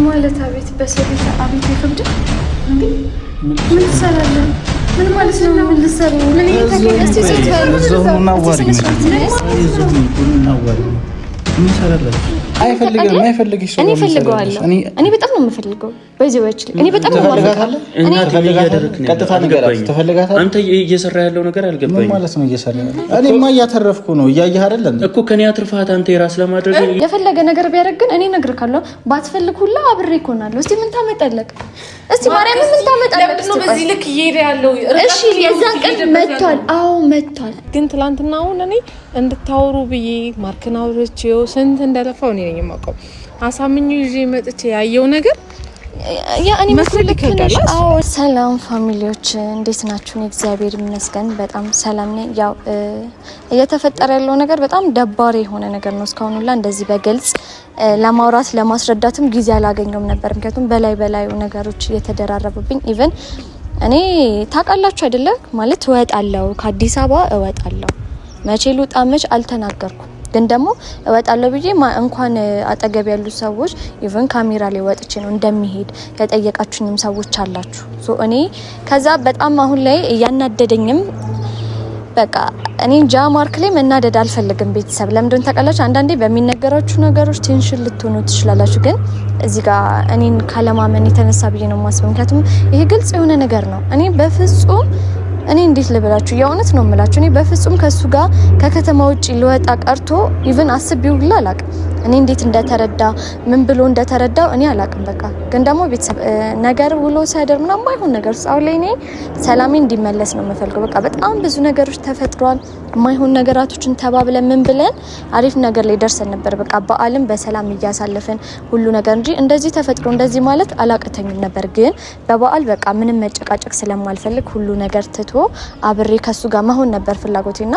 ማለት አቤት በሰቤት አቤት ይከብድ እንዴ ምን ትሰራለህ? ምን ማለት ነው? ምን ልትሰሩ? ምን እየተከለስ እዛውና ዋሪ ምን ሰራለህ? አይፈልግሽ እኔ ፈልገዋለሁ። እኔ በጣም ነው የምፈልገው። በዚህ ወጭ እኔ በጣም ነው የምፈልገው። እኔ ቀጥታ ነገራችሁ ተፈልጋታለህ። አንተ እየሰራ ያለው ነገር አልገባኝም። ምን ማለት ነው እየሰራ ያለው? እኔማ እያተረፍኩ ነው። እያየህ አይደል እንዴ? እኮ ከኔ አትርፋት አንተ የራስ ለማድረግ የፈለገ ነገር ቢያደርግ ግን እኔ እነግርካለሁ። ባትፈልግ ሁላ አብሬ እኮናለሁ። እስቲ ምን ታመጣለህ? እስቲ ማርያም ምን ታመጣለህ? ነው በዚህ ልክ እየሄደ ያለው። እሺ የዛን ቀን መጥቷል። አዎ መጥቷል። ግን ትላንትና አሁን እኔ እንድታወሩ ብዬ ማርክን አውርቼው ስንት እንደለፋው እኔ ነኝ የማውቀው። አሳምኙ ይዤ መጥቼ ያየው ነገር ያ እኔ መስልክ ነሽ። አዎ ሰላም ፋሚሊዎች እንዴት ናችሁ? እግዚአብሔር ይመስገን በጣም ሰላም ነኝ። ያው እየተፈጠረ ያለው ነገር በጣም ደባሪ የሆነ ነገር ነው። እስካሁን ሁላ እንደዚህ በግልጽ ለማውራት ለማስረዳትም ጊዜ አላገኘውም ነበር። ምክንያቱም በላይ ነገሮች እየተደራረቡብኝ ኢቭን እኔ ታውቃላችሁ አይደለ ማለት እወጣለሁ፣ ከአዲስ አበባ እወጣለሁ። መቼ ልውጣ መች አልተናገርኩም። ግን ደግሞ እወጣለሁ ብዬ እንኳን አጠገብ ያሉ ሰዎች ኢቭን ካሜራ ላይ ወጥቼ ነው እንደሚሄድ የጠየቃችሁኝም ሰዎች አላችሁ። ሶ እኔ ከዛ በጣም አሁን ላይ እያናደደኝም በቃ እኔ ማርክ ላይ መናደድ አልፈልግም። ቤተሰብ ለምንድን ተቀላችሁ? አንዳንዴ በሚነገራችሁ ነገሮች ቴንሽን ልትሆኑ ትችላላችሁ። ግን እዚህ ጋር እኔን ካለማመን የተነሳ ብዬ ነው የማስበው። ምክንያቱም ይሄ ግልጽ የሆነ ነገር ነው። እኔ በፍጹም እኔ እንዴት ልበላችሁ? የእውነት ነው የምላችሁ። እኔ በፍጹም ከሱ ጋር ከከተማ ውጪ ልወጣ ቀርቶ ኢቭን አስቤው ሁላ አላቅም። እኔ እንዴት እንደተረዳ ምን ብሎ እንደተረዳው እኔ አላቅም። በቃ ግን ደግሞ ቤተሰብ ነገር ውሎ ሳይደር ምናምን ማይሆን ነገር ሳው ላይ እኔ ሰላሜ እንዲመለስ ነው የምፈልገው። በቃ በጣም ብዙ ነገሮች ተፈጥሯል። ማይሆን ነገራቶችን ተባብለን ምን ብለን አሪፍ ነገር ላይ ደርሰን ነበር። በቃ በአለም በሰላም እያሳለፈን ሁሉ ነገር እንጂ እንደዚህ ተፈጥሮ እንደዚህ ማለት አላቀተኝም ነበር። ግን በበዓል በቃ ምንም መጨቃጨቅ ስለማልፈልግ ሁሉ ነገር ትቶ አብሬ ከሱ ጋር መሆን ነበር ፍላጎቴና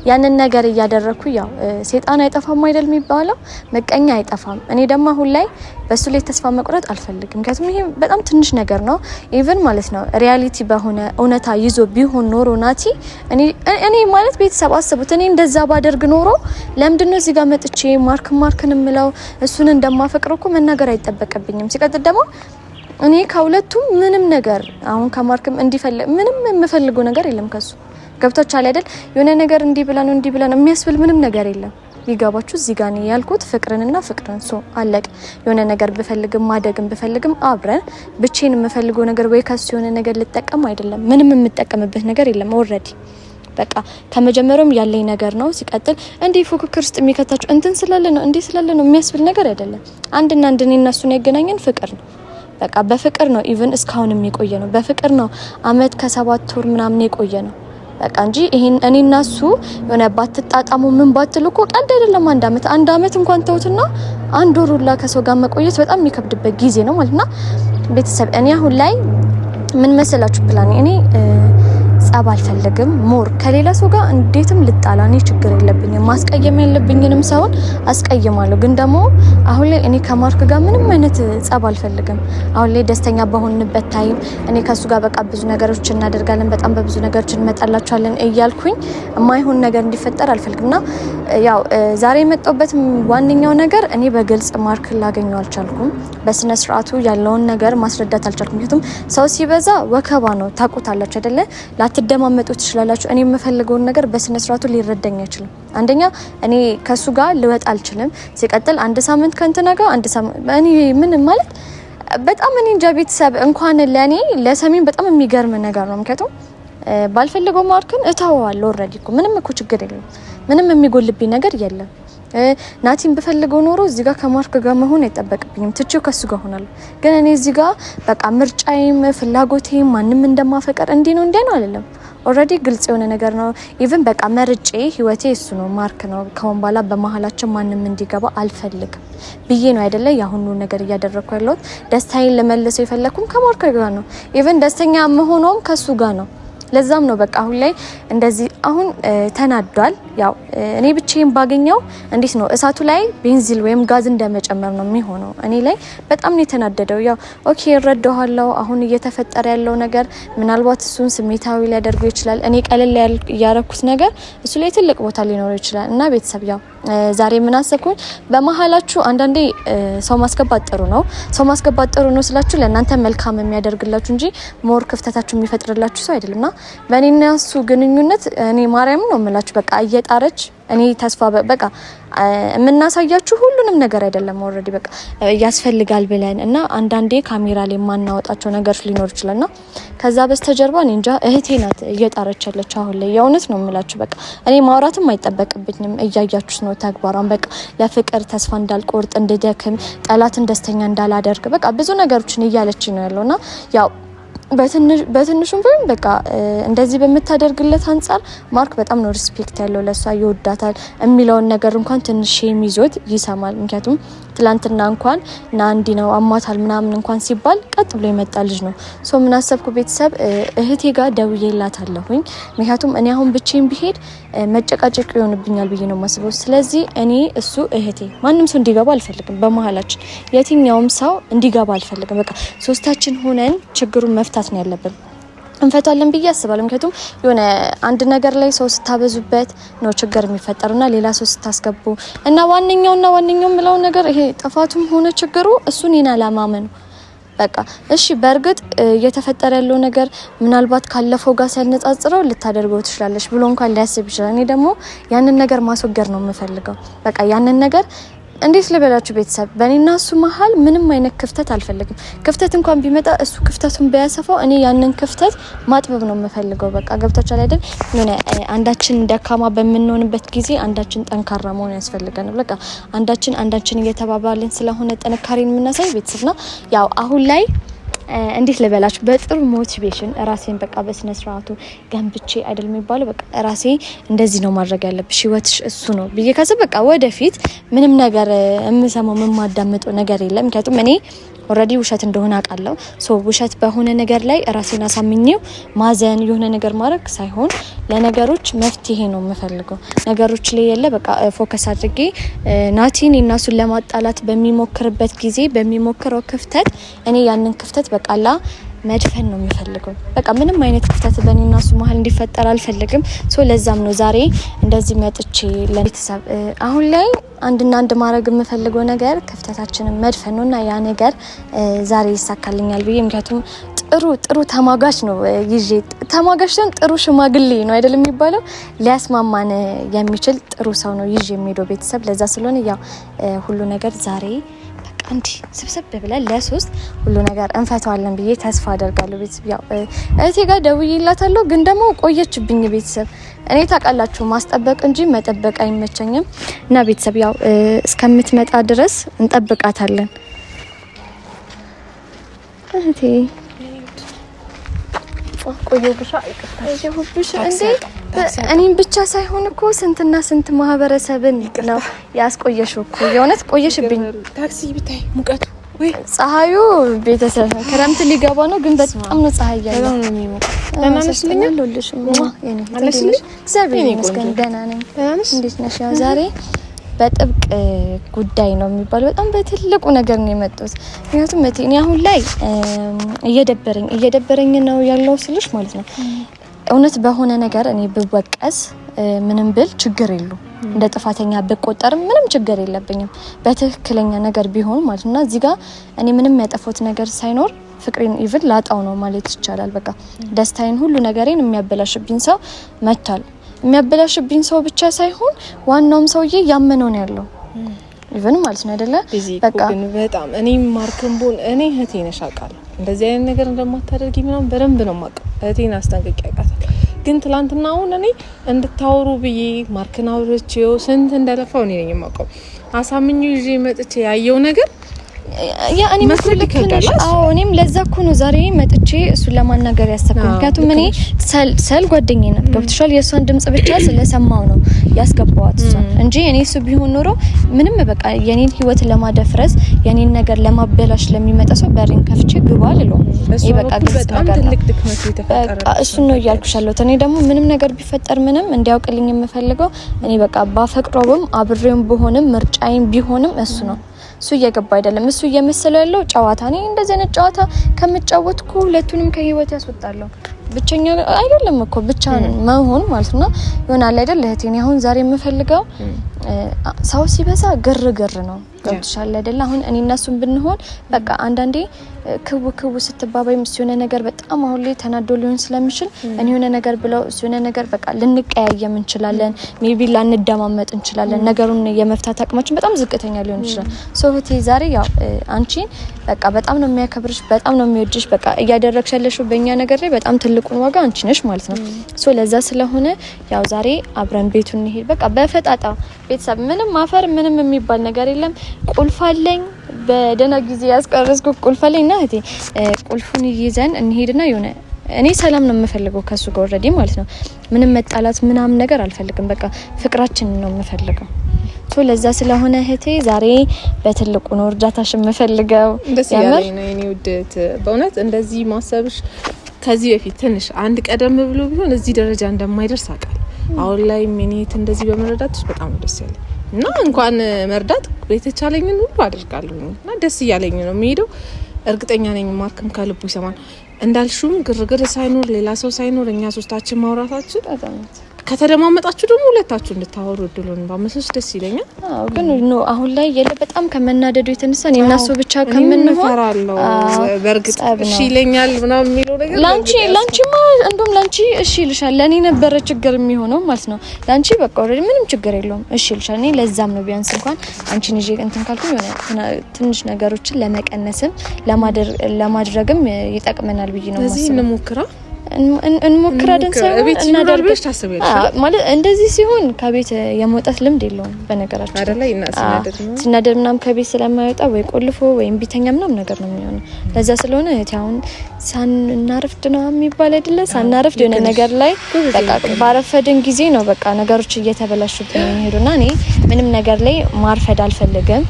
ያንን ነገር እያደረኩ ያው ሰይጣን አይጠፋም አይደል የሚባለው፣ መቀኛ አይጠፋም። እኔ ደግሞ አሁን ላይ በሱ ላይ ተስፋ መቁረጥ አልፈልግም። ምክንያቱም ይሄ በጣም ትንሽ ነገር ነው። ኢቭን ማለት ነው ሪያሊቲ በሆነ እውነታ ይዞ ቢሆን ኖሮ ናቲ እኔ ማለት ቤተሰብ አስቡት፣ እኔ እንደዛ ባደርግ ኖሮ ለምንድነው እዚህ ጋር መጥቼ ማርክን ምለው እሱን እንደማፈቅረው እኮ መናገር አይጠበቅብኝም። ሲቀጥል ደግሞ እኔ ከሁለቱም ምንም ነገር አሁን ከማርክም እንዲፈልግ ምንም የምፈልገው ነገር የለም ከሱ ገብቶቻል አይደል? የሆነ ነገር እንዲ ብላ ነው የሚያስብል ምንም ነገር የለም። ይገባችሁ? እዚህ ጋር ነው ያልኩት ፍቅርን ሶ አለቅ። የሆነ ነገር ብፈልግም ማደግም ብፈልግም አብረን ብቻዬን የምፈልገው ነገር ወይ ከሱ የሆነ ነገር ልጠቀም አይደለም። ምንም የምጠቀምበት ነገር የለም። ኦሬዲ በቃ ከመጀመሪያውም ያለኝ ነገር ነው። ሲቀጥል እንዴ ፉክክር ውስጥ የሚከታችሁ እንትን ስላለ ነው የሚያስብል ነገር አይደለም። አንድና አንድ እኔ እና እሱን ያገናኘን ፍቅር ነው። በቃ በፍቅር ነው ኢቭን እስካሁን የሚቆየ ነው። በፍቅር ነው አመት ከ7 ወር ምናምን የቆየ ነው። በቃ እንጂ ይሄን እኔና እሱ የሆነ ባትጣጣሙ ምን ባትሉ እኮ ቀልድ አይደለም። አንድ አመት እንኳን ተውትና አንድ ወር ሁላ ከሰው ጋር መቆየት በጣም የሚከብድበት ጊዜ ነው ማለትና ቤተሰብ እኔ አሁን ላይ ምን መሰላችሁ ፕላን እኔ ጸብ አልፈልግም። ሞር ከሌላ ሰው ጋር እንዴትም ልጣላ እኔ ችግር የለብኝም። ማስቀየም ያለብኝንም ሰውን አስቀይማለሁ። ግን ደግሞ አሁን ላይ እኔ ከማርክ ጋር ምንም አይነት ጸብ አልፈልግም። አሁን ላይ ደስተኛ በሆንበት ታይም እኔ ከሱ ጋር በቃ ብዙ ነገሮች እናደርጋለን፣ በጣም በብዙ ነገሮች እንመጣላችኋለን እያልኩኝ የማይሆን ነገር እንዲፈጠር አልፈልግምና ያው ዛሬ የመጣሁበት ዋነኛው ነገር እኔ በግልጽ ማርክ ላገኘው አልቻልኩም። በስነ ስርዓቱ ያለውን ነገር ማስረዳት አልቻልኩም። ምክንያቱም ሰው ሲበዛ ወከባ ነው፣ ታውቁታላችሁ አይደለ? ላትደማመጡ ትችላላችሁ። እኔ የምፈልገውን ነገር በስነ ስርዓቱ ሊረዳኝ አይችልም። አንደኛ እኔ ከሱ ጋር ልወጣ አልችልም። ሲቀጥል አንድ ሳምንት ከእንትና ጋር አንድ ሳምንት እኔ ምን ማለት በጣም እኔ እንጃ ቤተሰብ እንኳን ለኔ ለሰሚን በጣም የሚገርም ነገር ነው። ምክንያቱም ባልፈልገው ማርክን እታወዋለሁ። ኦሬዲ እኮ ምንም እኮ ችግር የለም። ምንም የሚጎልብኝ ነገር የለም። ናቲን በፈልገው ኖሮ እዚህ ጋር ከማርክ ጋር መሆን አይጠበቅብኝም። ትቼው ከሱ ጋር ሆናለሁ። ግን እኔ እዚህ ጋር በቃ ምርጫዬም ፍላጎቴም ማንንም እንደማፈቀር እንዲህ ነው አይደለም። ኦሬዲ ግልጽ የሆነ ነገር ነው። ኢቭን በቃ መርጬ ህይወቴ እሱ ነው ማርክ ነው። ከሆን በኋላ በመሃላችን ማንንም እንዲገባ አልፈልግም ብዬ ነው አይደለ ያሁኑ ነገር እያደረኩ ያለሁት። ደስታዬን ለመለሰው የፈለኩም ከማርክ ጋር ነው። ኢቭን ደስተኛ መሆኖም ከሱ ጋር ነው። ለዛም ነው በቃ አሁን ላይ እንደዚህ አሁን ተናዷል። ያው እኔ ብቻዬን ባገኘው እንዴት ነው እሳቱ ላይ ቤንዚል ወይም ጋዝ እንደመጨመር ነው የሚሆነው። እኔ ላይ በጣም ነው የተናደደው። ያው ኦኬ እረዳዋለሁ። አሁን እየተፈጠረ ያለው ነገር ምናልባት እሱን ስሜታዊ ሊያደርገው ይችላል። እኔ ቀለል ያረኩት ነገር እሱ ላይ ትልቅ ቦታ ሊኖረው ይችላል እና ቤተሰብ ያው ዛሬ ምን አሰብኩኝ በመሀላችሁ አንዳንዴ ሰው ማስገባት ጥሩ ነው። ሰው ማስገባት ጥሩ ነው ስላችሁ ለእናንተ መልካም የሚያደርግላችሁ እንጂ ሞር ክፍተታችሁ የሚፈጥርላችሁ ሰው አይደለምና በእኔና እሱ ግንኙነት እኔ ማርያም ነው የምላችሁ በቃ እየጣረች እኔ ተስፋ በቃ የምናሳያችሁ ሁሉንም ነገር አይደለም ኦሬዲ በቃ ያስፈልጋል ብለን እና አንዳንዴ ካሜራ ላይ ማናወጣቸው ነገሮች ሊኖር ይችላልና ከዛ በስተጀርባ እኔ እንጃ እህቴ ናት እየጣረች ያለች አሁን ላይ የእውነት ነው የምላችሁ በቃ እኔ ማውራትም አይጠበቅብኝም እያያችሁት ነው ተግባራን በቃ ለፍቅር ተስፋ እንዳልቆርጥ እንድደክም ጠላትን ደስተኛ እንዳላደርግ በቃ ብዙ ነገሮችን እያለች ነው ያለውና ያው በትንሹም ቢሆን በቃ እንደዚህ በመታደርግለት አንፃር ማርክ በጣም ነው ሪስፔክት ያለው ለሷ ይወዳታል የሚለውን ነገር እንኳን ትንሽ የሚዞት ይሰማል። ምክንያቱም ትላንትና እንኳን ናንዲ ነው አማታል ምናምን እንኳን ሲባል ቀጥ ብሎ የመጣ ልጅ ነው። ሶ ምን አሰብኩ ቤተሰብ እህቴ ጋር ደውዬላታለሁኝ። ምክንያቱም እኔ አሁን ብቻዬን ቢሄድ መጨቃጨቅ ይሆንብኛል ብዬ ነው ማስበው። ስለዚህ እኔ እሱ እህቴ ማንም ሰው እንዲገባ አልፈልግም። በመሀላችን የትኛውም ሰው እንዲገባ አልፈልግም። በቃ ሶስታችን ሆነን ችግሩን መፍታት ነው ያለብን። እንፈታለን ብዬ አስባለሁ። ምክንያቱም የሆነ አንድ ነገር ላይ ሰው ስታበዙበት ነው ችግር የሚፈጠርና ሌላ ሰው ስታስገቡ እና ዋነኛው ምለው ነገር ይሄ ጥፋቱም ሆነ ችግሩ እሱን ይናላማመን በቃ እሺ በእርግጥ እየተፈጠረ ያለው ነገር ምናልባት ካለፈው ጋር ሲያነጻጽረው ልታደርገው ትችላለሽ ብሎ እንኳን ሊያስብ ይችላል። እኔ ደግሞ ያንን ነገር ማስወገድ ነው የምፈልገው። በቃ ያንን ነገር እንዴት ልበላችሁ ቤተሰብ በእኔና እሱ መሀል ምንም አይነት ክፍተት አልፈልግም። ክፍተት እንኳን ቢመጣ እሱ ክፍተቱን ቢያሰፋው እኔ ያንን ክፍተት ማጥበብ ነው የምፈልገው። በቃ ገብታችኋል አይደል? የሆነ አንዳችን ደካማ በምንሆንበት ጊዜ አንዳችን ጠንካራ መሆን ያስፈልገናል። በቃ አንዳችን እየተባባልን ስለሆነ ጥንካሬን የምናሳይ ቤተሰብና ያው አሁን ላይ እንዴት ልበላችሁ በጥሩ ሞቲቬሽን ራሴን በቃ በስነ ስርዓቱ ገንብቼ አይደል የሚባለው በቃ ራሴ እንደዚህ ነው ማድረግ ያለብሽ ህይወትሽ እሱ ነው ብዬ ካሰብ በቃ ወደፊት ምንም ነገር የምሰማው የማዳምጠው ነገር የለም። ምክንያቱም እኔ ኦሬዲ ውሸት እንደሆነ አውቃለሁ። ሶ ውሸት በሆነ ነገር ላይ ራሴን አሳምኜው ማዘን የሆነ ነገር ማድረግ ሳይሆን ለነገሮች መፍትሄ ነው የምፈልገው። ነገሮች ላይ ያለ በቃ ፎከስ አድርጌ ናቲን እናሱን ለማጣላት በሚሞክርበት ጊዜ በሚሞክረው ክፍተት እኔ ያንን ክፍተት በቃላ መድፈን ነው የምፈልገው። በቃ ምንም አይነት ክፍተት በእኔና እሱ መሀል እንዲፈጠር አልፈልግም። ሶ ለዛም ነው ዛሬ እንደዚህ መጥቼ ለቤተሰብ አሁን ላይ አንድ ማድረግ የምፈልገው ነገር ክፍተታችንን መድፈን ነውና ያ ነገር ዛሬ ይሳካልኛል ብዬ ምክንያቱም ጥሩ ተማጋች ነው ይዤ ተማጋች ነው ጥሩ ሽማግሌ ነው አይደል የሚባለው ሊያስማማን የሚችል ጥሩ ሰው ነው ይዤ የሚሄደው ቤተሰብ። ለዛ ስለሆነ ያው ሁሉ ነገር ዛሬ አንዲ ስብሰብ ብለን ለሶስት ሁሉ ነገር እንፈታዋለን ብዬ ተስፋ አደርጋለሁ። ቤተሰብ ያው እህቴ ጋር ደውዬላታለሁ ግን ደግሞ ቆየችብኝ ቤተሰብ። እኔ ታውቃላችሁ ማስጠበቅ እንጂ መጠበቅ አይመቸኝም እና ቤተሰብ ያው እስከምትመጣ ድረስ እንጠብቃታለን። እህቴ ቆየብሻ እንዴ እኔም ብቻ ሳይሆን እኮ ስንትና ስንት ማህበረሰብን ነው ያስቆየሽው እኮ የእውነት ቆየሽብኝ። ታክሲ ብታይ ሙቀቱ ወይ ፀሐዩ ቤተሰብ ክረምት ሊገባ ነው ግን በጣም ነው ፀሐይ ያለው ነው የሚሞቀው። ተናነሽልኝ አለልሽ የኔ አለልሽ ዘብኝ መስከን ደህና ነኝ። እንዴት ነሽ? ያው ዛሬ በጥብቅ ጉዳይ ነው የሚባለው በጣም በትልቁ ነገር ነው የመጣሁት። ምክንያቱም እኔ አሁን ላይ እየደበረኝ ነው ያለው ስልሽ ማለት ነው እውነት በሆነ ነገር እኔ ብወቀስ ምንም ብል ችግር የለው እንደ ጥፋተኛ ብቆጠርም ምንም ችግር የለብኝም በትክክለኛ ነገር ቢሆን ማለት ነውና እዚህ ጋር እኔ ምንም ያጠፋሁት ነገር ሳይኖር ፍቅሬን ኢቭን ላጣው ነው ማለት ይቻላል። በቃ ደስታዬን ሁሉ ነገሬን የሚያበላሽብኝ ሰው መጥቷል። የሚያበላሽብኝ ሰው ብቻ ሳይሆን ዋናውም ሰውዬ ያመነው ነው ያለው ኢቭን ማለት ነው አይደለ? በቃ በጣም እኔ ማርክምቦን እኔ እህቴ ነሽ አውቃለሁ። እንደዚህ አይነት ነገር እንደማታደርጊ ምናምን በደንብ ነው የማውቀው። እህቴን አስጠንቅቄ አውቃታለሁ። ግን ትላንትና አሁን እኔ እንድታወሩ ብዬ ማርክን አውርቼው ስንት እንደለፋው እኔ ነኝ የማውቀው። አሳምኜ ይዤ መጥቼ ያየው ነገር ያ እኔ መስልክ ነሽ። አዎ እኔም ለዛ እኮ ነው ዛሬ መጥቼ እሱን ለማናገር ያሰብኩት። ምክንያቱም እኔ ሰል ጓደኛዬ ናት ገብቶሻል። የእሷን ድምጽ ብቻ ስለሰማው ነው ያስገባዋት እሷን እንጂ እኔ እሱ ቢሆን ኖሮ ምንም በቃ የኔን ህይወት ለማደፍረስ የኔን ነገር ለማበላሽ ለሚመጣ ሰው በሬን ከፍቼ ግባ አልለው። ይሄ በቃ በጣም ትልቅ ድክመት የተፈጠረ እሱ ነው እያልኩሻለሁ። እኔ ደግሞ ምንም ነገር ቢፈጠር ምንም እንዲያውቅልኝ የምፈልገው እኔ በቃ ባፈቅረውም አብሬውም ቢሆንም ምርጫዬም ቢሆንም እሱ ነው። እሱ እየገባ አይደለም። እሱ እየመሰለው ያለው ጨዋታ ነው። እንደዚህ አይነት ጨዋታ ከምጫወትኩ ሁለቱንም ከህይወት ያስወጣለሁ። ብቸኛ አይደለም እኮ ብቻ መሆን ማለት ነው። ይሆናል አይደል እህቴ? እኔ አሁን ዛሬ የምፈልገው ሰው ሲበዛ ግርግር ነው ገብቶሻል አይደል? አሁን እኔ እና እሱን ብንሆን በቃ አንዳንዴ ክው ስትባባይም የሆነ ነገር በጣም አሁን ላይ ተናዶ ሊሆን ስለሚችል እኔ የሆነ ነገር ብለው የሆነ ነገር በቃ ልንቀያየም እንችላለን። ሜቢ ላንደማመጥ እንችላለን። ነገሩን የመፍታት አቅማችን በጣም ዝቅተኛ ሊሆን ይችላል። ሶህቴ ዛሬ ያው አንቺን በቃ በጣም ነው የሚያከብርሽ፣ በጣም ነው የሚወድሽ። በቃ እያደረግሽ ያለሽው በእኛ ነገር ላይ በጣም ትልቁን ዋጋ አንቺ ነሽ ማለት ነው። ሶ ለዛ ስለሆነ ያው ዛሬ አብረን ቤቱን እንሄድ በቃ በፈጣጣ ቤተሰብ ምንም ማፈር ምንም የሚባል ነገር የለም። ቁልፍ አለኝ በደና ጊዜ ያስቀረስኩ ቁልፍ አለኝ እና እህቴ ቁልፉን ይዘን እንሄድና የሆነ እኔ ሰላም ነው የምፈልገው ከሱ ጋር ኦሬዲ ማለት ነው። ምንም መጣላት ምናምን ነገር አልፈልግም። በቃ ፍቅራችን ነው የምፈልገው። ሶ ለዛ ስለሆነ እህቴ ዛሬ በትልቁ ነው እርዳታሽ የምፈልገው። ደስ ያለኝ ነው የኔ ውድት በእውነት እንደዚህ ማሰብሽ ከዚህ በፊት ትንሽ አንድ ቀደም ብሎ ቢሆን እዚህ ደረጃ እንደማይደርስ አውቃለሁ። አሁን ላይ ሚኒት እንደዚህ በመረዳትሽ በጣም ደስ ያለኝ እና እንኳን መርዳት በተቻለኝን ሁሉ አድርጋለሁ እና ደስ እያለኝ ነው የሚሄደው። እርግጠኛ ነኝ ማርክም ከልቡ ይሰማል። እንዳልሹም ግርግር ሳይኖር ሌላ ሰው ሳይኖር እኛ ሶስታችን ማውራታችን ከተደማመጣችሁ ደግሞ ሁለታችሁ እንድታወሩ እድሉን ባመሰስ ደስ ይለኛል። አዎ ግን ነው አሁን ላይ የለ በጣም ከመናደዱ የተነሳ እኔና እሱ ብቻ ከምንፈራለው በርግጥ እሺ ይለኛል ምናምን የሚለው ነገር ላንቺማ እንደውም ላንቺ እሺ ይልሻል። ለኔ ነበረ ችግር የሚሆነው ማለት ነው። ላንቺ በቃ ኦሬዲ ምንም ችግር የለውም እሺ ይልሻል። እኔ ለዛም ነው ቢያንስ እንኳን አንቺን ይዤ እንትን ካልኩኝ የሆነ ትንሽ ነገሮችን ለመቀነስም ለማድረግም ይጠቅመናል ብዬ ነው ማለት ነው። እንሞክራ እንሞክራለን ሳይሆን እናደርግሽ ማለት እንደዚህ ሲሆን ከቤት የመውጣት ልምድ የለውም በነገራችን አይደለ? ሲናደድ ምናምን ከቤት ስለማይወጣ ወይ ቆልፎ ወይም ቢተኛ ምናምን ነገር ነው የሚሆነው። ለዛ ስለሆነ አሁን ሳናረፍድ ነው የሚባል አይደለ? ሳናረፍድ የሆነ ነገር ላይ በቃ ባረፈድን ጊዜ ነው በቃ ነገሮች እየተበላሹብን የሚሄዱና እኔ ምንም ነገር ላይ ማርፈድ አልፈልግም።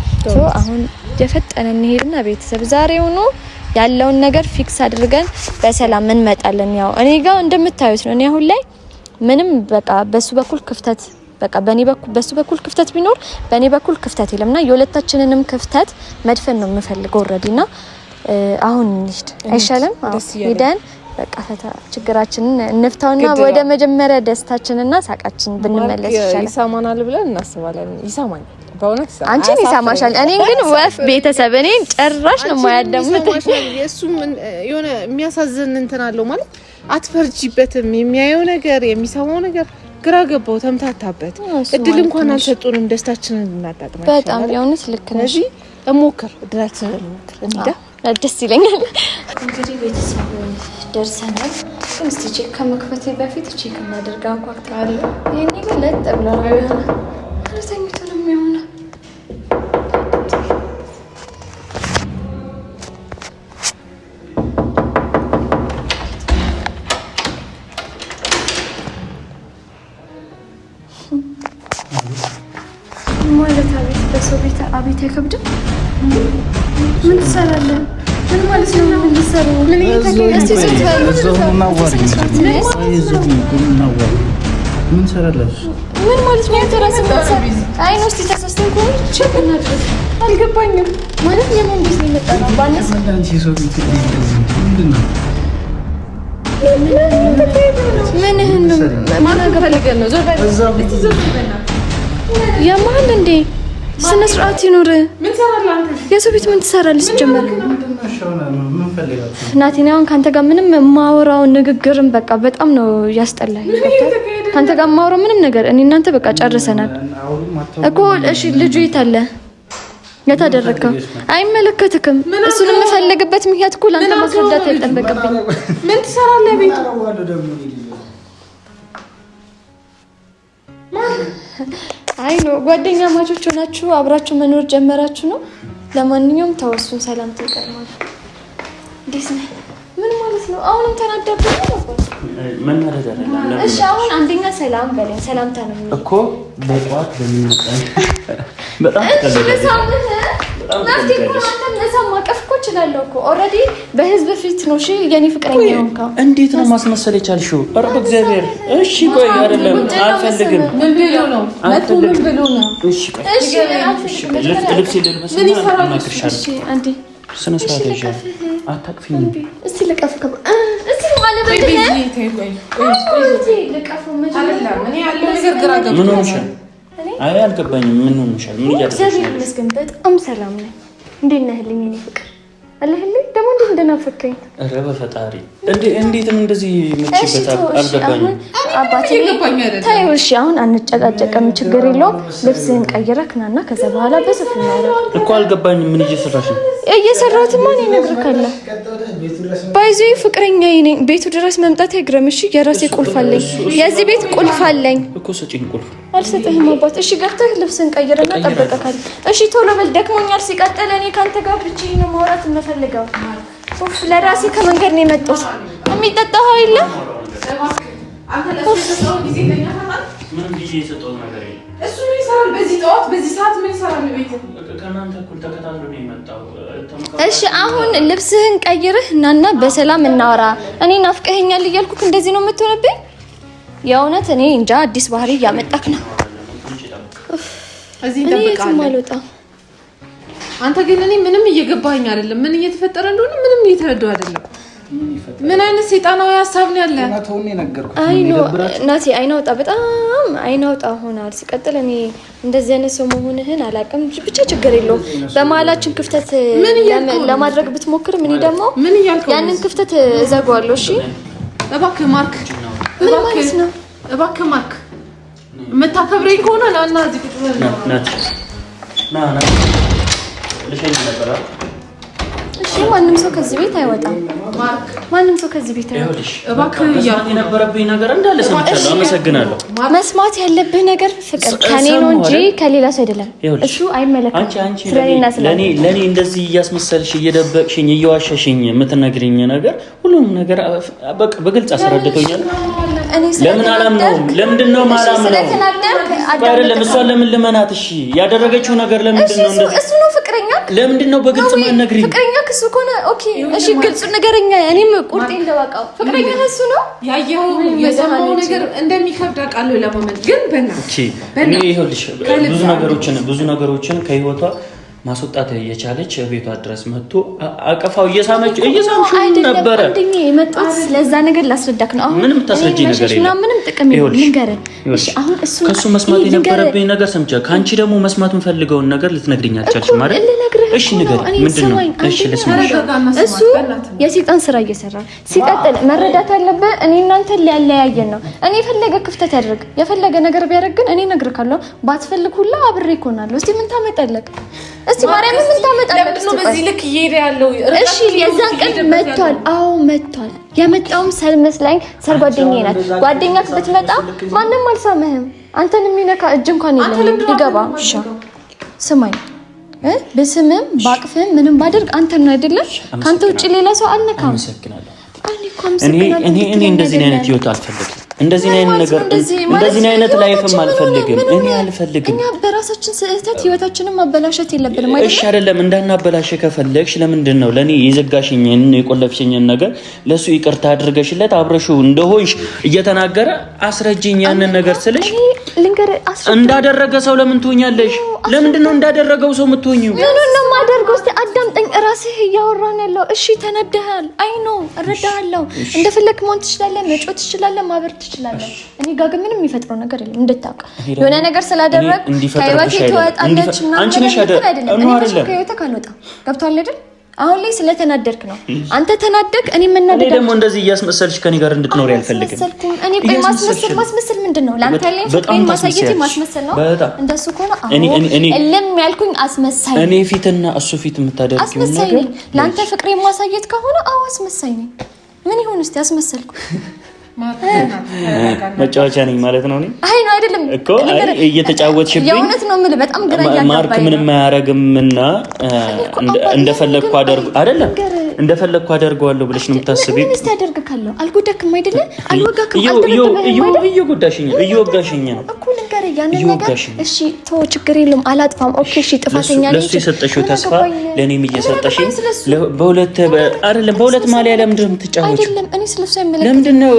አሁን የፈጠነ እንሄድና ቤተሰብ ዛሬው ነው ያለውን ነገር ፊክስ አድርገን በሰላም እንመጣለን። ያው እኔ ጋር እንደምታዩት ነው። እኔ አሁን ላይ ምንም በቃ በሱ በኩል ክፍተት በቃ በሱ በኩል ክፍተት ቢኖር በኔ በኩል ክፍተት የለምና የሁለታችንንም ክፍተት መድፈን ነው የምፈልገው ኦሬዲና አሁን እንሂድ አይሻልም? ሄደን በቃ ፈታ ችግራችንን እንፍታውና ወደ መጀመሪያ ደስታችንና ሳቃችን ብንመለስ ይሻላል። ይሳማናል ብለን እናስባለን። ይሳማኛል በእውነት አንቺን ይሰማሻል። እኔን ግን ወፍ ቤተሰብ እኔን ጭራሽ ነው የማያዳምጥ። የእሱም የሆነ የሚያሳዝን እንትን አለው ማለት አትፈርጂበትም። የሚያየው ነገር የሚሰማው ነገር ግራ ገባው፣ ተምታታበት። እድል እንኳን አልሰጡንም ደስታችንን እናጣጥም። በጣም የእውነት ልክ ነሽ። እሞክር እድላችንን እንሞክር እንዴ ደስ ይለኛል። እንግዲህ ቤተሰብ ደርሰናል። ግን እስቲ ቼክ ከመክፈቴ በፊት ቼክ እናደርጋ እንኳን ይሄን ግን ለጥ ብሎ ነው የሆነ አረተኝቶ ነው የሚሆነው። ማለት አቤት በሰው ቤት አቤት አይከብድም። ምን ትሰራለህ? ምን ማለት ነው? ምን ልትሰሩ? ምን እየተከለስ ምን ሰራለሽ? ምን ማለት ነው? ተራስበት አይ ነው እስቲ ተሳስተን ኮን ቼክ እናድርግ። አልገባኝም ማለት የምን ቤት ነው የመጣው? ባነስ አንቺ ሰው ቤት ምንድነው? ምንህን ነው ማናገ ፈልገን ነው ዞር በል ያማል እንዴ ስነ ስርዓት ይኖር። ምን ሰራለህ አንተ? የሰው ቤት ምን ትሰራለህ? ሲጀመር ምን ፈልጋችሁ? ናቲናውን ካንተ ጋር ምንም ማወራው ንግግርም በቃ በጣም ነው ያስጠላኝ። ካንተ ጋር ማወራው ምንም ነገር እኔ እናንተ በቃ ጨርሰናል እኮ። እሺ ልጁ የት አለ? የታደረከው አይመለከትክም። እሱን የምፈልግበት ምክንያት እኮ ላንተ ማስረዳት አይጠበቅብኝ። ምን ትሰራለህ ቤት? አይ ነው ጓደኛ ማቾች ሆናችሁ አብራችሁ መኖር ጀመራችሁ ነው? ለማንኛውም ተወሱን ሰላም ተቀርማል። እንዴት ነህ? ምን ማለት ነው? አሁንም ተናደብኩ ነበር። ምን ማለት አይደለም። እሺ አሁን አንደኛ ሰላም በለኝ። ሰላምታ ነው እኮ በጧት በሚመጣኝ በጣም ማቀፍ እኮ እችላለሁ እኮ ኦልሬዲ በህዝብ ፊት ነው። እሺ የኔ ፍቅረኛ ሆንካ እንዴት ነው ማስመሰል የቻልሽው? ኧረ በእግዚአብሔር እሺ ቆይ አይደለም አልፈልግም። ምን ብሎ ነው መጥቶ ምን ብሎ ነው? እሺ ቆይ እሺ ልብስ ልልበስ ምን ይሰራል? እሺ አንዴ ስነ ስርዓት ይዤ አታቅፊኝ። እስቲ ልቀፍከ እስቲ ማለት ነው። እኔ ያለው ነገር ግራ ገብቶኛል። ምን ሆነሻል? አይ አልገባኝም። ምን ሆነሻል? ምን እያደረግሽ ነው? መስገን በጣም ሰላም ነኝ። እንዴት ነህ ልኝ? እኔ ፍቅር አለህልኝ ደግሞ እንዴት እንደናፈከኝ። ኧረ በፈጣሪ እንዴት ነው እንደዚህ መችበት? አልገባኝም። አባቴ ታየው። እሺ አሁን አንጨቃጨቅም፣ ችግር የለውም። ልብስህን ቀይረህ ናና ከዛ በኋላ በሰፊ ነው እኮ። አልገባኝም። ምን እየሰራሽ ነው? እየሰራሁትማ እኔ እነግርሃለሁ። ባይዞ ፍቅረኛዬ ነኝ። ቤቱ ድረስ መምጣት አይግረምሽ። የራሴ ቁልፍ አለኝ። የዚህ ቤት ቁልፍ አለኝ እኮ። ስጪኝ ቁልፍ። አልሰጥህም አባት። እሺ ገብተህ ልብስን ቀይረና ጠብቀካል። እሺ ቶሎ በል፣ ደክሞኛል። ሲቀጥል እኔ ካንተ ጋር ብቻዬን ነው ማውራት የምፈልገው። ኡፍ ለራሴ ከመንገድ ነው የመጣሁት። የሚጠጣ ውሃ የለም? ምን ጊዜ የሰጠው ነገር የለም። እሱ ምን ይሰራል በዚህ ጠዋት በዚህ ሰዓት? ምን ይሰራል ቤት? ከእናንተ እኩል ተከታትሎ ነው የመጣው። እሺ አሁን ልብስህን ቀይረህ እናና በሰላም እናወራ። እኔ ናፍቀኸኛል እያልኩክ እንደዚህ ነው የምትሆንብኝ? የእውነት እኔ እንጃ አዲስ ባህሪ እያመጣክ ነው። እዚህ ተበቃለሁ። አንተ ግን እኔ ምንም እየገባኝ አይደለም። ምን እየተፈጠረ እንደሆነ ምንም እየተረዳው አይደለም። ምን አይነት ሰይጣናዊ ሀሳብ ነው ያለ? ናቲ አይናውጣ፣ በጣም አይናውጣ ሆናል። ሲቀጥል እኔ እንደዚህ አይነት ሰው መሆንህን አላውቅም። ብቻ ችግር የለውም። በመሀላችን ክፍተት ለማድረግ ብትሞክር ምን ደግሞ ያንን ክፍተት እዘጋዋለሁ። እሺ እባክህ ማርክ። ምን ማለት ነው? እባክህ ማርክ፣ የምታከብረኝ ከሆነ ናና እዚህ ቁጭ በል። ና ልሸኝ ነበር። እሺ ማንም ሰው ከዚህ ቤት አይወጣም። ማንም ሰው ከዚህ ቤት አይወጣም። እባክህ የነበረብኝ ነገር እንዳለ ሰምቻለሁ። አመሰግናለሁ። መስማት ያለብህ ነገር ፍቅር ከኔ ነው እንጂ ከሌላ ሰው አይደለም። እሱ አይመለከትም። ለኔ እንደዚህ እያስመሰልሽ እየደበቅሽኝ እየዋሸሽኝ የምትነግሪኝ ነገር ሁሉንም ነገር በቃ በግልጽ አስረድቶኛል። ለምን አላምነውም? ለምንድን ነው ማላምነው? አይደለም እሷን ለምን ልመናት? እሺ ያደረገችው ነገር ለምንድን ነው እንደዚህ? እሱ ነው ፍቅረኛ። ለምንድን ነው በግልጽ ማንነግሪኝ? ፍቅረኛ ከሱ ከሆነ ኦኬ እሺ ግልጽ ነገረኛ። እኔም ቁርጤ እንደዋቃው ፍቅረኛ እሱ ነው። ያየው የሰማው ነገር እንደሚከብድ አውቃለሁ ለማመን ግን እኔ ይኸውልሽ ብዙ ነገሮችን ከህይወቷ ማስወጣት እየቻለች ቤቷ ድረስ መጥቶ አቀፋው እየሳመችው ነበረ። አንደኛ የመጣሁት ስለዛ ነገር ላስረዳክ ነው። አሁን ምንም ታስረጂ ነገር የለም። ምንም ጥቅም የለም። ልንገርህ እሺ። አሁን ከሱ መስማት የነበረብኝ ነገር ሰምቻለሁ። ካንቺ ደግሞ መስማት የምፈልገውን ነገር ልትነግሪኝ አልቻልሽም ማለት? እሺ ንገሪኝ፣ ምንድነው? እሺ ልስማሽ። እሱ የሰይጣን ስራ እየሰራ ሲቀጥል መረዳት ያለብህ እኔ እናንተ ሊያለያየን ነው። እኔ የፈለገ ክፍተት ያደርግ የፈለገ ነገር ቢያደርግ ግን እኔ እነግርካለሁ። ባትፈልግ ሁላ አብሬ እኮናለሁ። እስቲ ምን ታመጣለህ? እስቲ ማርያም ምን ታመጣለህ? ነው በዚህ ልክ እየሄደ ያለው? እሺ የዛን ቀን መጥቷል። አዎ መጥቷል። የመጣውም ሳልመስለኝ ጓደኛዬ ናት። ጓደኛክ ብትመጣ ማንንም አልሳምህም። አንተን የሚነካ እጅ እንኳን የለም ይገባ። እሺ ስማኝ፣ በስምም ባቅፍም ምንም ባደርግ አንተ ነው አይደለም? ካንተ ውጪ ሌላ ሰው አልነካም። እኔ እንደዚህ አይነት ህይወት አልፈልግም። እንደዚህ አይነት ነገር እንደዚህ አይነት ላይፍም አልፈልግም። እኔ አልፈልግም። እኛ በራሳችን ስህተት ህይወታችንን ማበላሸት የለብንም አይደል? እሺ አይደለም እንዳናበላሽ ከፈለግሽ ለምንድን ነው ለኔ የዘጋሽኝን የቆለፍሽኝን ነገር ለሱ ይቅርታ አድርገሽለት አብረሽው እንደሆንሽ እየተናገረ አስረጅኝ። ያንን ነገር ስልሽ እንዳደረገ ሰው ለምን ትሆኛለሽ? ለምንድን ነው እንዳደረገው ሰው የምትሆኚው? ምን ነው ማደርገው? እስቲ አዳምጠኝ። ራስህ እያወራን ያለው እሺ፣ ተነደሃል። አይ ኖ እረዳሃለሁ። እንደፈለክ መሆን ትችላለህ፣ መጮህ ትችላለህ፣ ማበር ትችላለህ። እኔ ጋር ግን ምንም የሚፈጥረው ነገር የለም። እንድታውቅ የሆነ ነገር ስላደረግ ከህይወቴ ትወጣለች እና አንቺ ነሽ አይደለም። እኔ ከህይወቴ ካልወጣ ገብቶሃል አይደል? አሁን ላይ ስለተናደድክ ነው አንተ ተናደድክ። እኔ መናደድ እኔ ደግሞ እንደዚህ እያስመሰልሽ ከኔ ጋር እንድትኖር አልፈልግም። እኔ ቆይ ማስመሰል ምንድነው? ላንተ ላይ ፍቅሬን ማሳየት ማስመሰል ነው። እንደሱ ከሆነ እልም ያልኩኝ አስመሳይ እኔ ፊትና እሱ ፊት የምታደርጊው ነገር ላንተ ፍቅሬን ማሳየት ከሆነ አዎ አስመሳይ ነኝ። ምን ይሁን እስቲ አስመሰልኩ መጫወቻ ነኝ ማለት ነው። አይ ነው አይደለም እኮ እየተጫወትሽብኝ የእውነት ነው የምልህ። በጣም ግራ ያጋባኝ ማርክ ምንም አያረግምና እንደፈለግኩ አይደለም እንደፈለግኩ አደርገዋለሁ ብለሽ ነው የምታስቢው? ምን ታደርግካለሁ? አልጎዳክም አይደለ? አልወጋክም። እየወጋሽኝ ነው እኮ ነገር ያንን ነገር። እሺ ተው፣ ችግር የለውም አላጥፋም። ኦኬ እሺ፣ ጥፋተኛ ነኝ። ለሱ የሰጠሽው ተስፋ ለኔም እየሰጠሽኝ በሁለት ማሊያ ለምንድን ነው የምትጫወቺው? አይደለም እኔ ስለሱ አይመለከትም። ለምንድን ነው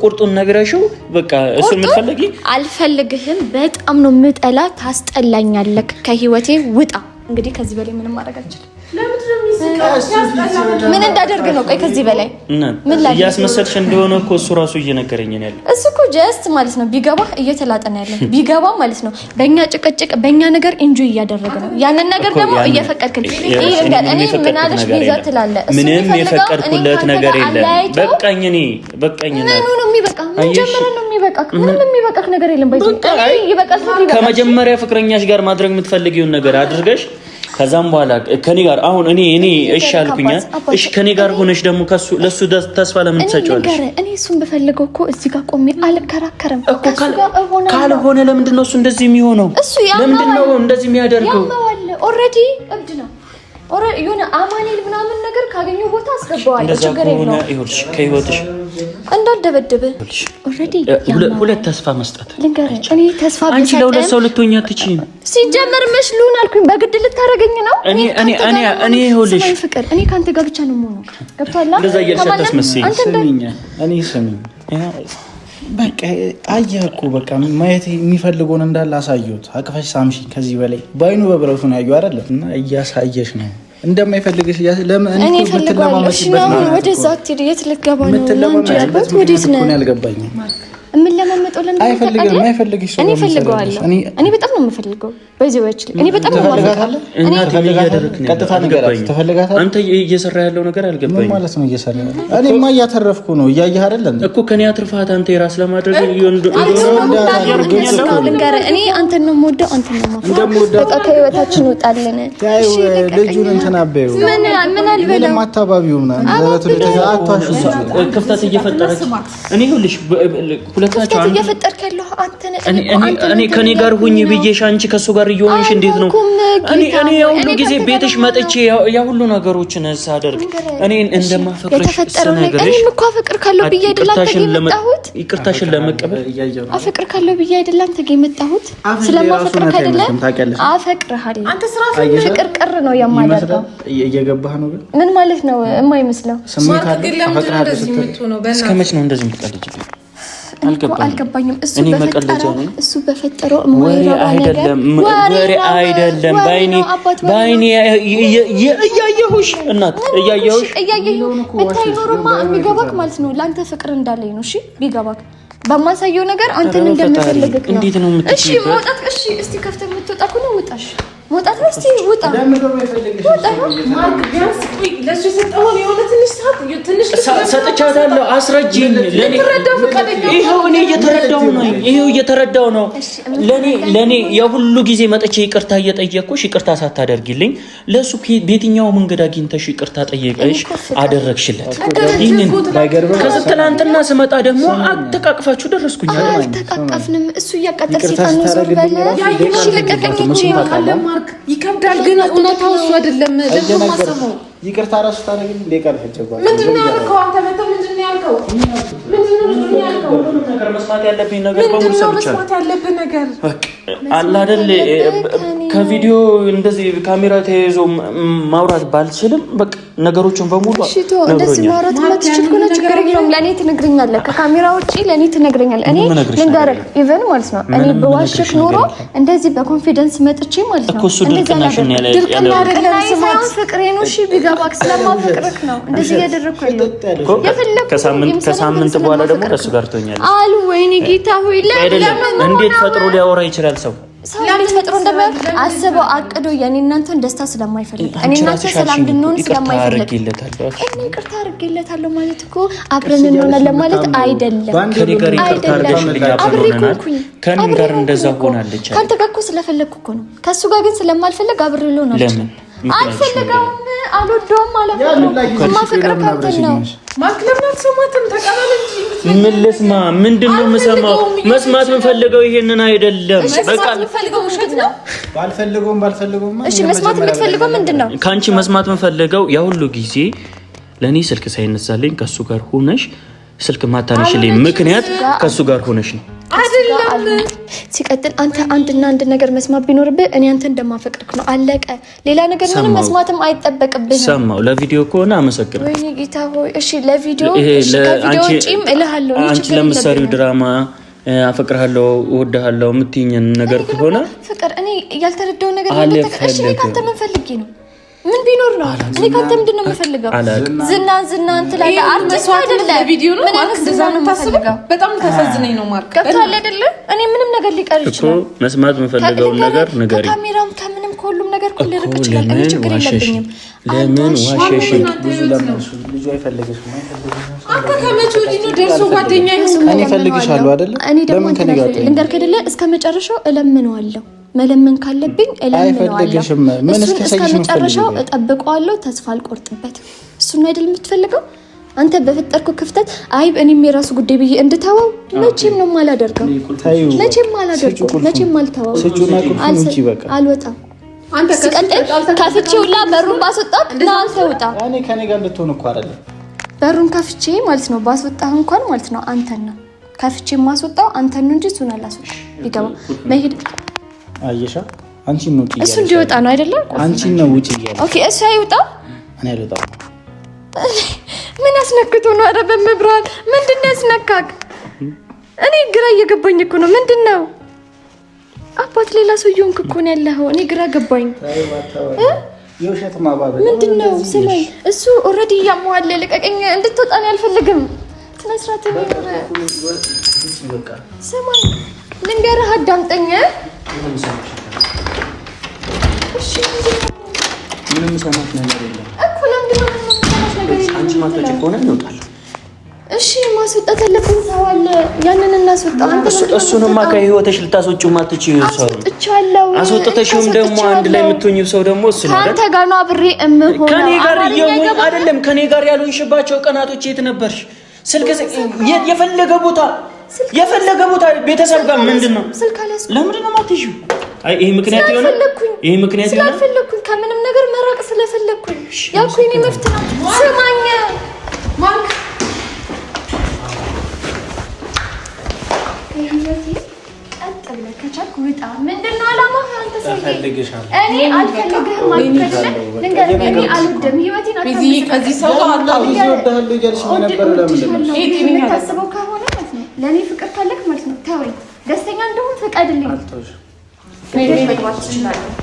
ቁርጡን ነግረሽው በቃ እሱ የምትፈልጊ? አልፈልግህም። በጣም ነው የምጠላ። ታስጠላኛለህ። ከህይወቴ ውጣ። እንግዲህ ከዚህ በላይ ምንም ማድረግ አልችልም። ምን እንዳደርግ ነው? ቆይ ከዚህ በላይ ምን ላይ እያስመሰልሽ እንደሆነ እኮ እሱ ራሱ እየነገረኝ ነው ያለው። እሱ እኮ ጀስት ማለት ነው ቢገባ እየተላጠነ ያለው ቢገባ ማለት ነው። በእኛ ጭቅጭቅ በእኛ ነገር ኢንጆይ እያደረገ ነው። ያንን ነገር ደግሞ እየፈቀድክልኝ እኔ ምን አለሽ ቢዛ ትላለህ። ምንም የፈቀድኩለት ነገር የለም። በቃኝ እኔ ምኑ ነው የሚበቃ? ምን ጀምረ ነው የሚበቃ? ምንም የሚበቃ ነገር የለም። በዚህ ይበቃል። ከመጀመሪያ ፍቅረኛሽ ጋር ማድረግ የምትፈልጊውን ነገር አድርገሽ ከዛም በኋላ ከኔ ጋር አሁን እኔ እሺ አልኩኝ። እሺ ከኔ ጋር ሆነሽ ደግሞ ለሱ ተስፋ ለምን ትሰጪዋለሽ? እኔ እሱን በፈልገው እኮ እዚህ ጋር ቆሜ አልከራከርም እኮ። ካልሆነ ለምንድን ነው እሱ እንደዚህ የሚሆነው? ለምንድን ነው እንደዚህ የሚያደርገው? ኦልሬዲ እብድ ነው። የሆነ አማኑኤል ምናምን ነገር ካገኘው ቦታ አስገባዋለሁ። ችግር የለውም። ይኸውልሽ ከህይወትሽ እንዳደበደበ ኦልሬዲ ሁለት ተስፋ መስጠት ልንገርህ። እኔ ተስፋ አንቺ ለሁለት ሰው ልትሆኚ አትችይም። ሲጀመር መሽሉን አልኩኝ። በግድ ልታረገኝ ነው? እኔ ይኸውልሽ ፍቅር እኔ ካንተ ጋር ብቻ ነው የምሆነው። ገብቶሃል? እንደዛ እያልሽ አታስመስይኝ። ስሚኝ በቃ አየህ እኮ በቃ ማየት የሚፈልገውን እንዳለ አሳየሁት። አቅፈሽ ሳምሺ። ከዚህ በላይ በአይኑ በብረቱ ነው ያየው አይደል? እና እያሳየሽ ነው እንደማይፈልግሽ ለምን እኔ ፈልጋለሁ። ወደዛ አትሄድ። የት ልትገባ ነው? አንቺ ያልኩት ወዴት ነው ያልገባኝ። ምን ለማመጣው ለምን አይፈልግሽ? እኔ ፈልገዋለሁ። እኔ በጣም ነው የምፈልገው። በዚህ ወጭ እኔ በጣም ነው የምፈልገው። እኔ ቀጥታ ንገረኝ። ተፈልጋታለህ? አንተ እየሰራ ያለው ነገር አልገባኝም። ምን ማለት ነው እየሰራ ያለው? እኔማ እያተረፍኩ ነው። እያየህ አይደል እኮ ከኔ አትርፋት አንተ የራስ ለማድረግ እኔ አንተን ነው የምወደው። አንተን ነው የምወደው። በቃ ከህይወታችን ውጣልን። እሺ ልጁን እንትን አበይው። ምን አልበለም አታባቢው ምናምን ክፍተት እየፈጠረች እኔ ይኸውልሽ ሁለታችሁ እየፈጠርክ ያለው አንተ ነህ። እኔ ከኔ ጋር ሁኚ ብዬሽ አንቺ ከሱ ጋር እየሆንሽ እንዴት ነው? እኔ ሁሉ ጊዜ ቤትሽ መጥቼ ያ ሁሉ ነገሮችን ሳደርግ እኔ እንደማፈቅርሽ ስነግርሽ እኔም እኮ አፈቅር ካለው ብዬ አይደል አንተ ጋር የመጣሁት? ይቅርታሽን ለመቀበል አፈቅር ካለው ብዬ አይደል አንተ ጋር የመጣሁት? ስለማፈቅርህ አይደለም አፈቅርሃለሁ። አንተ ስራህ ፍቅር ቅር ነው የማደርገው። እየገባህ ነው ግን ምን ማለት ነው? የማይመስለው ስሜት አለ። አፈቅርሃለሁ እስከመች ነው እንደዚህ የምትቀልጂብኝ? አልገባኝም። እሱ በፈጠረው ወሬ አይደለም። ባይኔ እያየሁሽ እናት እያየሁሽ ብታይ ኖሮማ የሚገባክ ማለት ነው ለአንተ ፍቅር እንዳለኝ ነው። እሺ ቢገባክ በማሳየው ነገር አንተን እንደምፈልግክ ነው። እንዴት ነው እሺ መውጣት? እሺ እስቲ ከፍተህ የምትወጣ ከሆነ ውጣሽ። መውጣት ነው። እስቲ ውጣ። ሰጥቻታለሁ። አስረጂኝ። ይኸው እኔ እየተረዳው ነው። ለእኔ የሁሉ ጊዜ መጥቼ ይቅርታ እየጠየቅኩሽ ይቅርታ ሳታደርጊልኝ ለእሱ በየትኛው መንገድ አግኝተሽ ይቅርታ ጠየቀሽ አደረግሽለት? ይህንን ከዚህ ትናንትና ስመጣ ደግሞ ተቃቅፋችሁ ደረስኩኝ። አልተቃቀፍንም። እሱ እያቃጠል ሲጣን ነው ዞር በለ። እሺ ለቀቀኝ እንጂ ይከብዳል። ግን እውነታው እሱ አይደለም። ደግሞ ማሰማው ይቅርታ ራሱ ታደርግልኝ ለቀር ፈጀጓል። ምንድነው ያልከው አንተ? ምንድነው ያልከው? ነገር መስማት ያለብኝ ነገር በሙሉ ሰምቻለሁ። ያለብህ ነገር አለ አይደል? ከቪዲዮ እንደዚህ ካሜራ ተያይዞ ማውራት ባልችልም በቃ ነገሮችን በሙሉ እሺ እንደዚህ ማውራት ማትችል ከሆነ ችግር የለውም። ለኔ ትነግረኛለህ። ከካሜራ ውጪ ለኔ ትነግረኛለህ። እኔ ልንገርህ ኢቨን ማለት ነው እኔ በዋሽክ ኖሮ እንደዚህ በኮንፊደንስ መጥቼ ማለት ነው ድርቅናሽን ያለ ፍቅሬ ነው። እሺ ቢገባክ ስለማፈቅርክ ነው እንደዚህ ያደረኩ ያለው። ከሳምንት በኋላ ደግሞ ከሱ ጋር ትሆኛለሽ አሉ። ወይኔ ጌታ ሆይ ለምን እንዴት ፈጥሮ ሊያወራ ይችላል ሰው? እንዴት ፈጥሮ አስበው አቅዶ የኔ እናንተን ደስታ ስለማይፈልግ እኔ እናንተ ሰላም እንድንሆን ስለማይፈልግ እኔ ይቅርታ አድርጌለታለሁ ማለት እኮ አብረን እንሆናለን ማለት አይደለም። ከኔ ጋር ይቅርታ አድርገሽልኝ ከኔም ጋር እንደዛ ሆናለች። ካንተ ጋር እኮ ስለፈለግኩ እኮ ነው። ከሱ ጋር ግን ስለማልፈልግ አብሬ ልሆን አልችልም። አልፈልገውም አልወደውም ማለት ነው። ማፍቅር ካንተ ነው ማርክ ለምን አትሰማትም? ተቀበል እንጂ ምን ልስማ? ምንድነው የምሰማው? መስማት የምፈልገው ይሄንን አይደለም። በቃ የምፈልገው ውሸት ነው። ባልፈልገውም እሺ፣ መስማት የምትፈልገው ምንድነው? ካንቺ መስማት የምፈልገው ያ ሁሉ ጊዜ ለኔ ስልክ ሳይነሳልኝ ከሱ ጋር ሆነሽ ስልክ ማታነሽልኝ ምክንያት ከሱ ጋር ሆነሽ ነው አይደለም። ሲቀጥል አንተ አንድና አንድ ነገር መስማት ቢኖርብህ እኔ አንተ እንደማፈቅርክ ነው። አለቀ። ሌላ ነገር ምንም መስማትም አይጠበቅብህም። ሰማው። ለቪዲዮ ከሆነ አመሰግናለሁ። ወይኔ ጌታ ሆይ። እሺ ለቪዲዮ ከቪዲዮ ውጪም እልሃለሁ። አንቺ ለምሳሌው ድራማ አፈቅርሃለሁ እወድሃለሁ የምትይኝን ነገር ከሆነ ፍቅር እኔ ያልተረዳው ነገር እሺ እኔ ካንተ ምን ፈልጌ ነው? ምን ቢኖር ነው? እኔ ካንተ ምንድነው የምፈልገው? ዝና እንትላለህ አርቲስት አይደለ? ቪዲዮ ነው ማለት እንደዛ ነው የምታስበው። በጣም ታሳዝነኝ ነው ማርክ። ገብቶሃል አይደለ? እኔ ምንም ነገር ሊቀር ይችላል እኮ መስማት የምፈልገው ነገር ንገሪ። ካሜራም ከምንም ከሁሉም ነገር እኮ ልርቅ ይችላል። እኔ ችግር የለብኝም። ለምን ዋሸሽ? ብዙ ለምን ልጁ አይፈልግሽም? አንተ ከመቼ ወዲህ ነው ደርሶ ጓደኛ ይሁን? እኔ እፈልግሻለሁ አይደለ? ለምን ከኔ ጋር ልንገርክ አይደለ? እስከመጨረሻው እለምነዋለሁ። መለመን ካለብኝ እለምነዋለሁ። ምን እስከመጨረሻው እጠብቀዋለሁ። ተስፋ አልቆርጥበትም። እሱን አይደል የምትፈልገው አንተ? በፈጠርኩ ክፍተት አይብ እኔም የራሱ ጉዳይ ብዬ እንድተወው መቼም ነው የማላደርገው። መቼም አላደርገው። መቼም አልተወው። አልወጣም። አንተ ከፍቼውላ በሩን ባስወጣት ና አንተ ውጣ። እኔ ከኔ ጋር እንድትሆን እኮ አይደለም በሩን ከፍቼ ማለት ነው ባስወጣህ እንኳን ማለት ነው አንተን ነው ከፍቼ ማስወጣው አንተን ነው እንጂ እሱን አላስወጣ። ይገባ መሄድ አየሻ? አንቺን ነው እሱ እንዲወጣ ነው አይደለም? አንቺን ነው ውጪ ይያለ። ኦኬ እሱ አይወጣ። እኔ አልወጣም። ምን አስነክቶ ነው? ኧረ በመብራን ምንድነው ያስነካክ? እኔ ግራ እየገባኝ እኮ ነው። ምንድነው አባት ሌላ ሰው እየሆንክ እኮ ነው ያለኸው። እኔ ግራ ገባኝ። የውሸት ማባበል ምንድነው? ስማኝ እሱ ኦልሬዲ ያሟዋል። ልቀቀኝ። እንድትወጣ ነው አልፈልግም። ትነስራት ነው። በቃ ስማኝ ልንገርህ፣ አዳምጠኝ። እሺ ምንም ሰማት ነገር የለም እኮ ለምንድን ነው የምትሰማት ነገር የለም? አንቺ ማትወጪ ከሆነ እንወጣለን። እሺ ማስወጣት ያለብን ሰው አለ። ያንን እናስወጣ። እሱንማ ከህይወትሽ ልታስወጪው ማትችይው ሰው አስወጥቻለሁ። አስወጥተሽም ደግሞ አንድ ላይ የምትሆኚው ሰው ደግሞ እሱ ነው። ካንተ ጋር ነው አብሬ እምሆነው። ከኔ ጋር አይደለም። ከኔ ጋር ያልሆንሽባቸው ቀናቶች የት ነበርሽ? ስልክ የፈለገ ቦታ ቤተሰብ ጋር ምንድነው? ለምንድን ነው የማትይዥው? አይ ይሄ ምክንያት ይሆናል። ስለፈለኩኝ ከምንም ነገር መራቅ ስለፈለኩኝ ያልኩኝ እኔ መፍት ነው። ስማኝ ማርክ፣ ቀጥ ብለህ ከቻልክ ውጣ። ምንድን ነው ዓላማህ? አንተ ሰውዬ እኔ አልፈልግህም ማለት አይደለም። ልንገርህ እኔ አልወድም። ህይወቴን ከዚህ ሰው አታውጣለሁ እያልሽ ነበር። ለምን የምታስበው ከሆነ ማለት ነው ለእኔ ፍቅር ካለክ ማለት ነው ተወኝ። ደስተኛ እንደሆን ፍቀድልኝ። መግባት ትችላለህ።